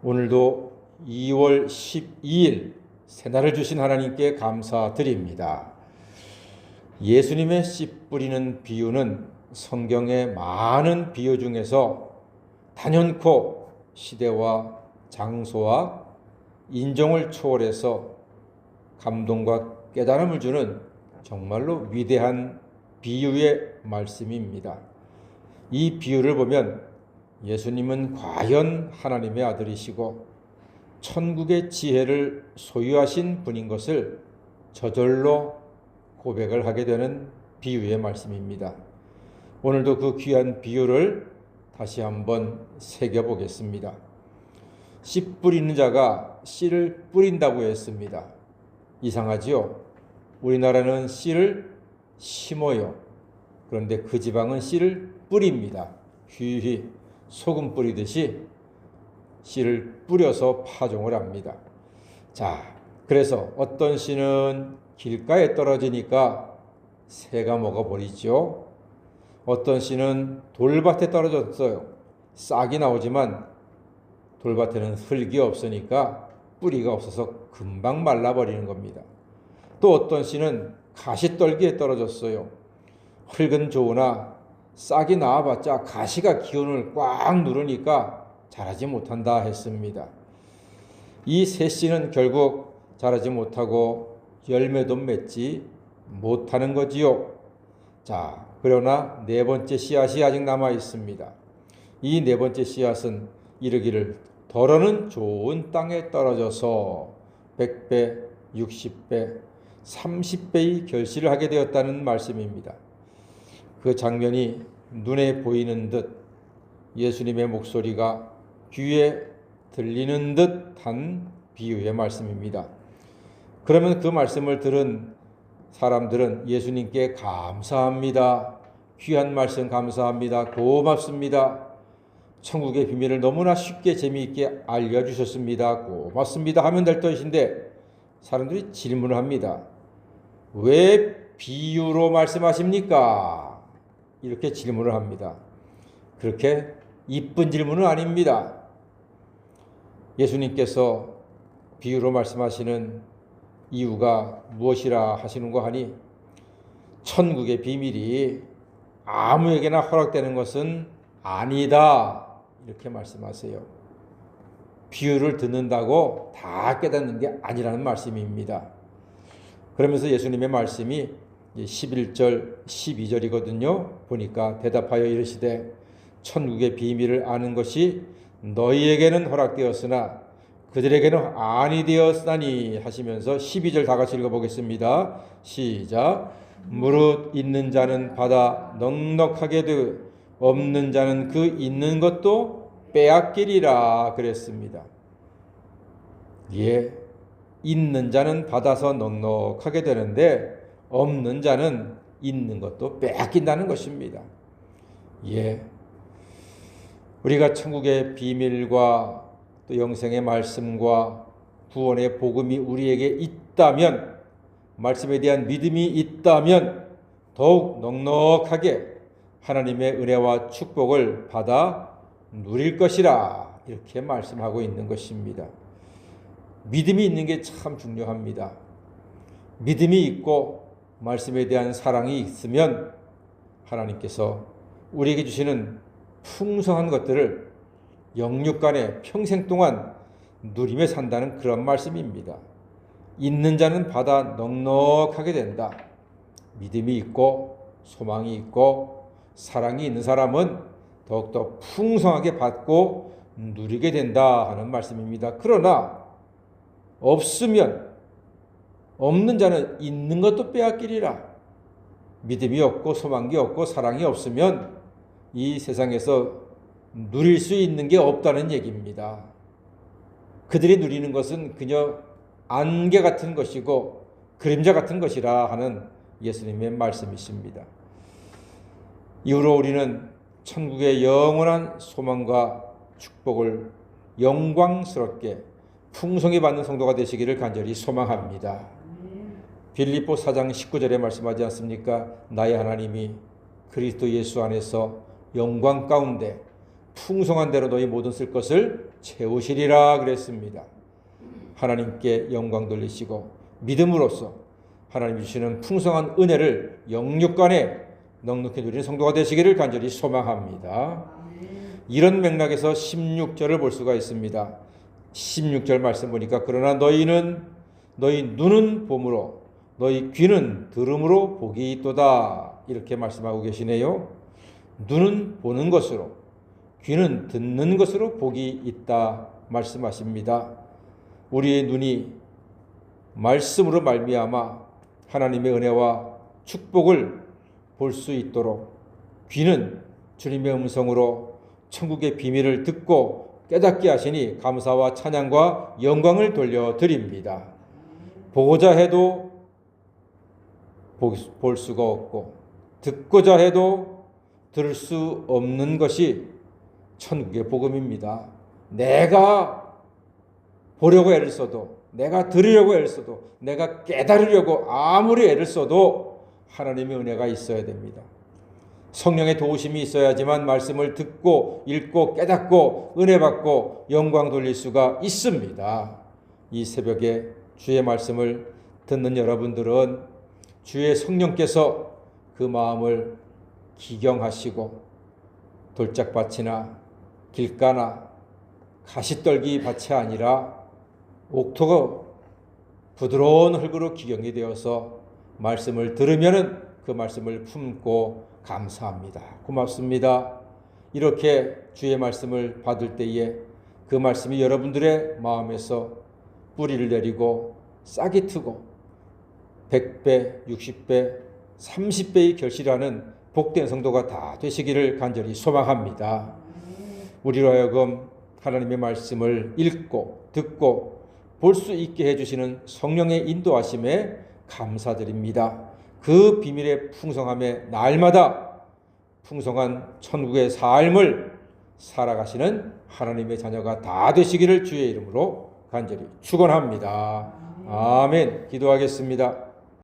오늘도 2월 12일 새날을 주신 하나님께 감사드립니다. 예수님의 씨 뿌리는 비유는 성경의 많은 비유 중에서 단연코 시대와 장소와 인종을 초월해서 감동과 깨달음을 주는 정말로 위대한 비유의 말씀입니다. 이 비유를 보면 예수님은 과연 하나님의 아들이시고 천국의 지혜를 소유하신 분인 것을 저절로 고백을 하게 되는 비유의 말씀입니다. 오늘도 그 귀한 비유를 다시 한번 새겨보겠습니다. 씨 뿌리는 자가 씨를 뿌린다고 했습니다. 이상하지요? 우리나라는 씨를 심어요. 그런데 그 지방은 씨를 뿌립니다. 휘휘 소금 뿌리듯이 씨를 뿌려서 파종을 합니다. 자, 그래서 어떤 씨는 길가에 떨어지니까 새가 먹어버리죠. 어떤 씨는 돌밭에 떨어졌어요. 싹이 나오지만 돌밭에는 흙이 없으니까 뿌리가 없어서 금방 말라버리는 겁니다. 또 어떤 씨는 가시떨기에 떨어졌어요. 흙은 좋으나 싹이 나와봤자 가시가 기운을 꽉 누르니까 자라지 못한다 했습니다. 이 세 씨는 결국 자라지 못하고 열매도 맺지 못하는 거지요. 자, 그러나 네 번째 씨앗이 아직 남아 있습니다. 이 네 번째 씨앗은 이르기를 더러는 좋은 땅에 떨어져서 100배, 60배, 30배의 결실을 하게 되었다는 말씀입니다. 그 장면이 눈에 보이는 듯 예수님의 목소리가 귀에 들리는 듯한 비유의 말씀입니다. 그러면 그 말씀을 들은 사람들은 예수님께 감사합니다. 귀한 말씀 감사합니다. 고맙습니다. 천국의 비밀을 너무나 쉽게 재미있게 알려주셨습니다. 고맙습니다 하면 될 것인데 사람들이 질문을 합니다. 왜 비유로 말씀하십니까? 이렇게 질문을 합니다. 그렇게 이쁜 질문은 아닙니다. 예수님께서 비유로 말씀하시는 이유가 무엇이라 하시는가 하니 천국의 비밀이 아무에게나 허락되는 것은 아니다. 이렇게 말씀하세요. 비유를 듣는다고 다 깨닫는 게 아니라는 말씀입니다. 그러면서 예수님의 말씀이 11절, 12절이거든요. 보니까 대답하여 이르시되 천국의 비밀을 아는 것이 너희에게는 허락되었으나 그들에게는 아니 되었으나니 하시면서 12절 다 같이 읽어보겠습니다. 시작. 무릇 있는 자는 받아 넉넉하게 되고 없는 자는 그 있는 것도 빼앗기리라 그랬습니다. 예, 있는 자는 받아서 넉넉하게 되는데 없는 자는 있는 것도 빼앗긴다는 것입니다. 예, 우리가 천국의 비밀과 또 영생의 말씀과 구원의 복음이 우리에게 있다면, 말씀에 대한 믿음이 있다면 더욱 넉넉하게 하나님의 은혜와 축복을 받아 누릴 것이라 이렇게 말씀하고 있는 것입니다. 믿음이 있는 게 참 중요합니다. 믿음이 있고 말씀에 대한 사랑이 있으면 하나님께서 우리에게 주시는 풍성한 것들을 영육간에 평생 동안 누리며 산다는 그런 말씀입니다. 있는 자는 받아 넉넉하게 된다. 믿음이 있고 소망이 있고 사랑이 있는 사람은 더욱더 풍성하게 받고 누리게 된다 하는 말씀입니다. 그러나 없으면 없는 자는 있는 것도 빼앗기리라. 믿음이 없고 소망이 없고 사랑이 없으면 이 세상에서 누릴 수 있는 게 없다는 얘기입니다. 그들이 누리는 것은 그저 안개 같은 것이고 그림자 같은 것이라 하는 예수님의 말씀이십니다. 이후로 우리는 천국의 영원한 소망과 축복을 영광스럽게 풍성히 받는 성도가 되시기를 간절히 소망합니다. 빌립보 4장 19절에 말씀하지 않습니까? 나의 하나님이 그리스도 예수 안에서 영광 가운데 풍성한 대로 너희 모든 쓸 것을 채우시리라 그랬습니다. 하나님께 영광 돌리시고 믿음으로써 하나님이 주시는 풍성한 은혜를 영육간에 넉넉히 누리는 성도가 되시기를 간절히 소망합니다. 이런 맥락에서 16절을 볼 수가 있습니다. 16절 말씀 보니까 그러나 너희 눈은 봄으로 너희 귀는 들음으로 복이 있도다 이렇게 말씀하고 계시네요. 눈은 보는 것으로 귀는 듣는 것으로 복이 있다 말씀하십니다. 우리의 눈이 말씀으로 말미암아 하나님의 은혜와 축복을 볼 수 있도록 귀는 주님의 음성으로 천국의 비밀을 듣고 깨닫게 하시니 감사와 찬양과 영광을 돌려드립니다. 보고자 해도 볼 수가 없고 듣고자 해도 들을 수 없는 것이 천국의 복음입니다. 내가 보려고 애를 써도, 내가 들으려고 애를 써도, 내가 깨달으려고 아무리 애를 써도 하나님의 은혜가 있어야 됩니다. 성령의 도우심이 있어야지만 말씀을 듣고 읽고 깨닫고 은혜 받고 영광 돌릴 수가 있습니다. 이 새벽에 주의 말씀을 듣는 여러분들은 주의 성령께서 그 마음을 기경하시고 돌짝밭이나 길가나 가시떨기 밭이 아니라 옥토가 부드러운 흙으로 기경이 되어서 말씀을 들으면은 그 말씀을 품고 감사합니다. 고맙습니다. 이렇게 주의 말씀을 받을 때에 그 말씀이 여러분들의 마음에서 뿌리를 내리고 싹이 트고 100배, 60배, 30배의 결실하는 복된 성도가 다 되시기를 간절히 소망합니다. 우리로 하여금 하나님의 말씀을 읽고 듣고 볼 수 있게 해주시는 성령의 인도하심에 감사드립니다. 그 비밀의 풍성함에 날마다 풍성한 천국의 삶을 살아가시는 하나님의 자녀가 다 되시기를 주의 이름으로 간절히 축원합니다. 아멘. 기도하겠습니다.